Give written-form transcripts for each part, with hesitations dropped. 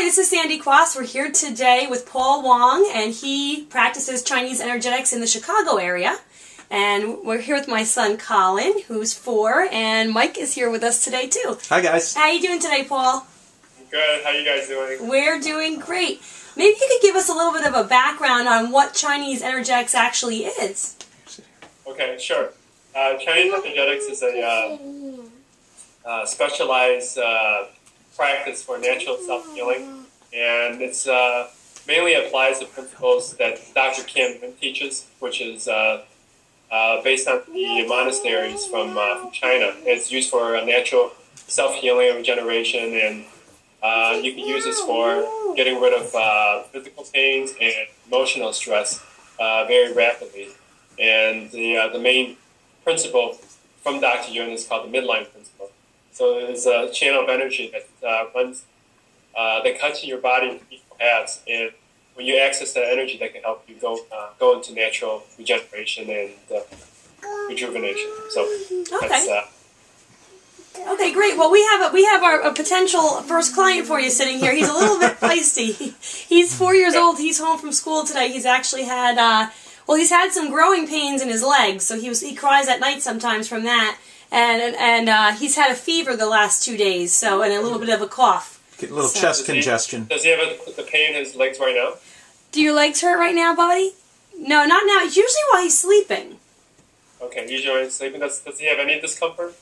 Hi, this is Sandy Quast. We're here today with Paul Wong, and he practices Chinese energetics in the Chicago area. And we're here with my son Colin, who's 4, and Mike is here with us today too. Hi guys. How you doing today, Paul? Good. How you guys doing? We're doing great. Maybe you could give us a little bit of a background on what Chinese energetics actually is. Okay, sure. Chinese energetics is a specialized practice for natural self-healing, and it's mainly applies the principles that Dr. Kim teaches, which is based on the monasteries from China. It's used for natural self-healing and regeneration, and you can use this for getting rid of physical pains and emotional stress very rapidly. And the main principle from Dr. Yun is called the midline principle. So it's a channel of energy that runs, that cuts in your body into equal halves, and when you access that energy, that can help you go into natural regeneration and rejuvenation. So that's Okay, great. Well, we have our potential first client for you sitting here. He's a little bit feisty. He's 4 years old. He's home from school today. He's actually had he's had some growing pains in his legs, so he cries at night sometimes from that. And he's had a fever the last 2 days, so, and a little bit of a cough. Get a little chest congestion. Does he have the pain in his legs right now? Do your legs hurt right now, buddy? No, not now. It's usually while he's sleeping. Okay, usually when he's sleeping. Does he have any discomfort?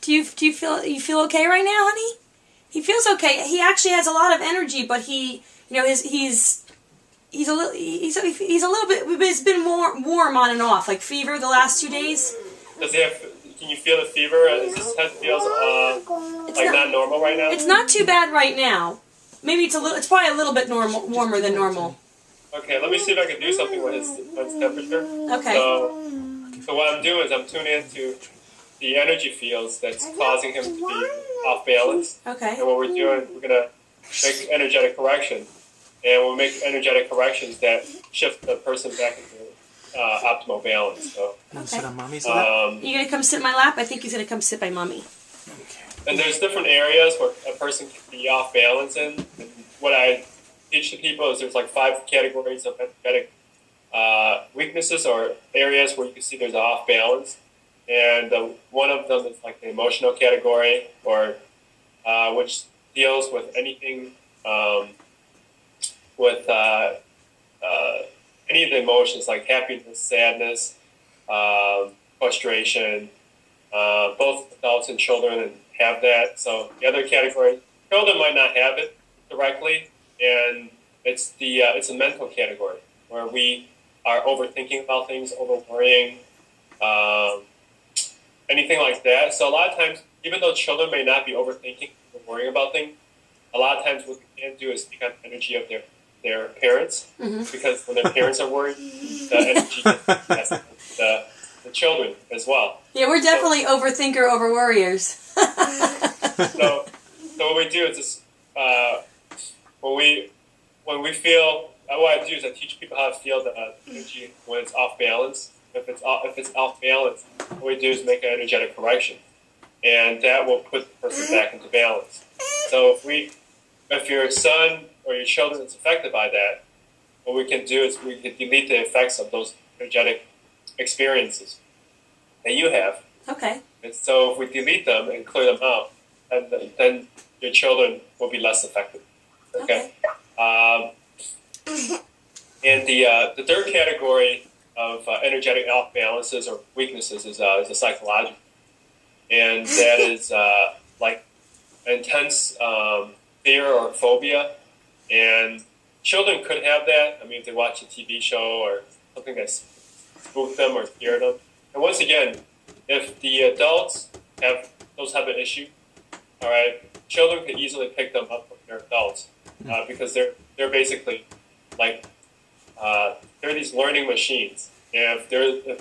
Do you feel okay right now, honey? He feels okay. He actually has a lot of energy, but he's a little bit. It's been warm on and off, like fever the last 2 days. Does he have? Can you feel the fever? His head feels not normal right now. It's not too bad right now. Maybe it's probably a little bit warmer than normal. Okay, let me see if I can do something with his temperature. Okay. So what I'm doing is I'm tuning into the energy fields that's causing him to be off balance. Okay. And what we're doing, we're gonna make energetic correction, and we'll make energetic corrections that shift the person back into optimal balance. So, sit on mommy's lap? You gonna come sit in my lap? I think he's gonna come sit by mommy. Okay. And there's different areas where a person can be off balance in. And what I teach to people is there's like 5 categories of energetic weaknesses or areas where you can see there's off balance. And one of them is like the emotional category, or which deals with anything with any of the emotions like happiness, sadness, frustration. Both adults and children have that. So the other category, children might not have it directly, and it's a mental category where we are overthinking about things, over worrying. Anything like that. So a lot of times, even though children may not be overthinking or worrying about things, a lot of times what we can do is speak on the energy of their parents, because when their parents are worried, the energy gets the children as well. Yeah, we're definitely overthinker, over worriers. So what we do is just, when we feel, what I do is I teach people how to feel the energy when it's off balance. If it's off balance, what we do is make an energetic correction, and that will put the person back into balance. So if your son or your children is affected by that, what we can do is we can delete the effects of those energetic experiences that you have. Okay. And so if we delete them and clear them out, then your children will be less affected. Okay. And the third category of energetic off balances or weaknesses is a psychological, and that is like intense fear or phobia. And children could have that. I mean, if they watch a TV show or something that spooked them or scared them. And once again, if the adults have those type of issues, all right, children can easily pick them up from their adults because they're basically like they're these learning machines. And if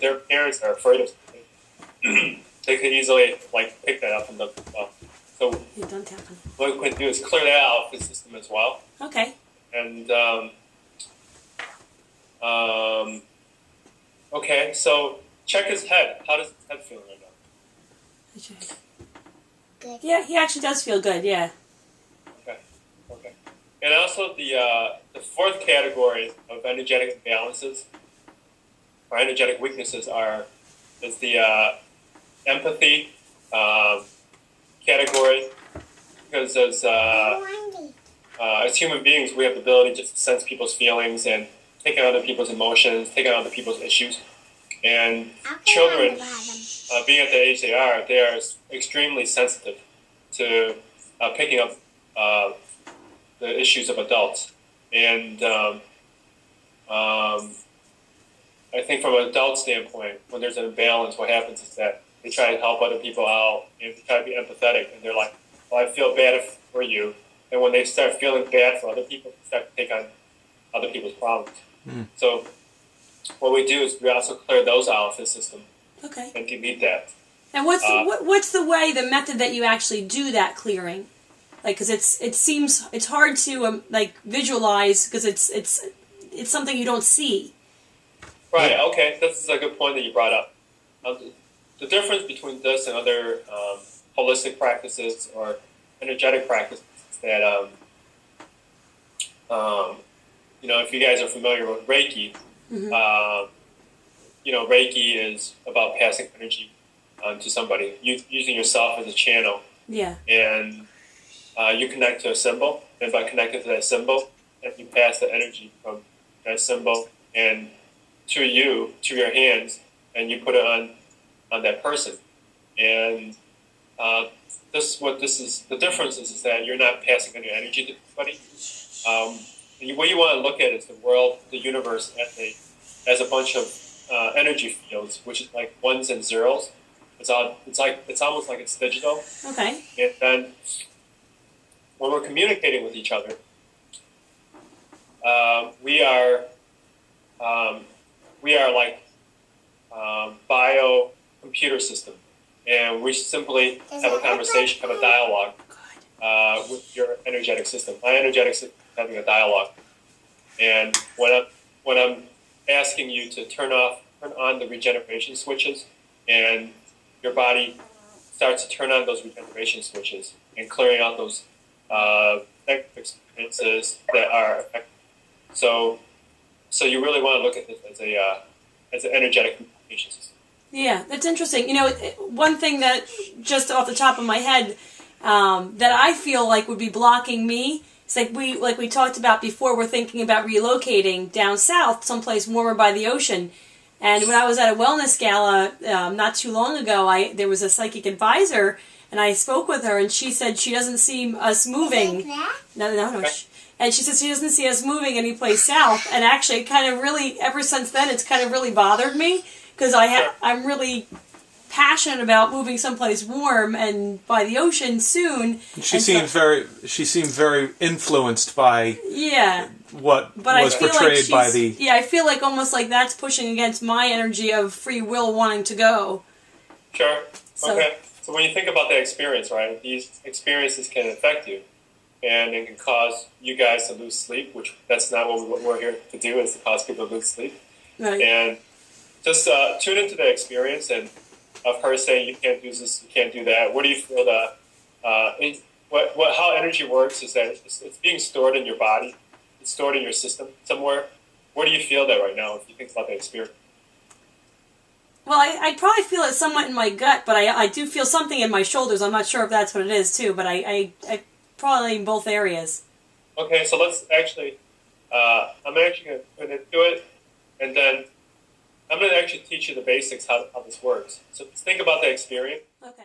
their parents are afraid of something, they can easily like pick that up from them as well. So what we can do is clear that out of the system as well. Okay. And okay, so check his head. How does his head feel right now? Good. Yeah, he actually does feel good. Yeah. Okay. Okay. And also the fourth category of energetic imbalances or energetic weaknesses is the empathy category, because as human beings, we have the ability just to sense people's feelings and take on other people's emotions, take on other people's issues. And children, being at the age they are extremely sensitive to picking up the issues of adults. And I think from an adult standpoint, when there's an imbalance, what happens is that they try to help other people out and they try to be empathetic, and they're like, well, I feel bad for you. And when they start feeling bad for other people, they start to take on other people's problems. So what we do is we also clear those out of the system and delete that. And what's the method that you actually do that clearing? Like, because it's hard to visualize, because it's something you don't see. Right. Okay. This is a good point that you brought up. The difference between this and other holistic practices or energetic practices is that if you guys are familiar with Reiki, Reiki is about passing energy to somebody, using yourself as a channel. Yeah. And you connect to a symbol, and by connecting to that symbol, you pass the energy from that symbol and to your hands, and you put it on that person. And the difference is that you're not passing any energy to anybody. What you want to look at is the world, the universe, as a bunch of energy fields, which is like ones and zeros. It's almost like it's digital. Okay. And then when we're communicating with each other, we are like bio-computer system, and we simply have a conversation, have a dialogue with your energetic system. My energetic system is having a dialogue, and when I'm asking you to turn on the regeneration switches, and your body starts to turn on those regeneration switches and clearing out those negative experiences that are affected. So you really want to look at this as an energetic communication system. Yeah, that's interesting. One thing that just off the top of my head that I feel like would be blocking me is like we talked about before. We're thinking about relocating down south, someplace warmer by the ocean. And when I was at a wellness gala not too long ago, there was a psychic advisor, and I spoke with her, and she said she doesn't see us moving. No. And she says she doesn't see us moving anyplace south. And actually, it kind of really, ever since then, it's kind of really bothered me, because I'm really passionate about moving someplace warm and by the ocean soon. She seemed very influenced by what was portrayed by the... Yeah, I feel like almost like that's pushing against my energy of free will wanting to go. Sure. Okay. So when you think about that experience, right, these experiences can affect you, and it can cause you guys to lose sleep, which that's not what we're here to do, is to cause people to lose sleep. Right. And just tune into the experience and of her saying you can't do this, you can't do that. What do you feel how energy works is that it's being stored in your body, it's stored in your system somewhere. Where do you feel that right now if you think about that experience? Well, I probably feel it somewhat in my gut, but I do feel something in my shoulders. I'm not sure if that's what it is too, but I probably in both areas. Okay, so let's actually, I'm actually going to do it, and then I'm going to actually teach you the basics how this works. So think about the experience. Okay.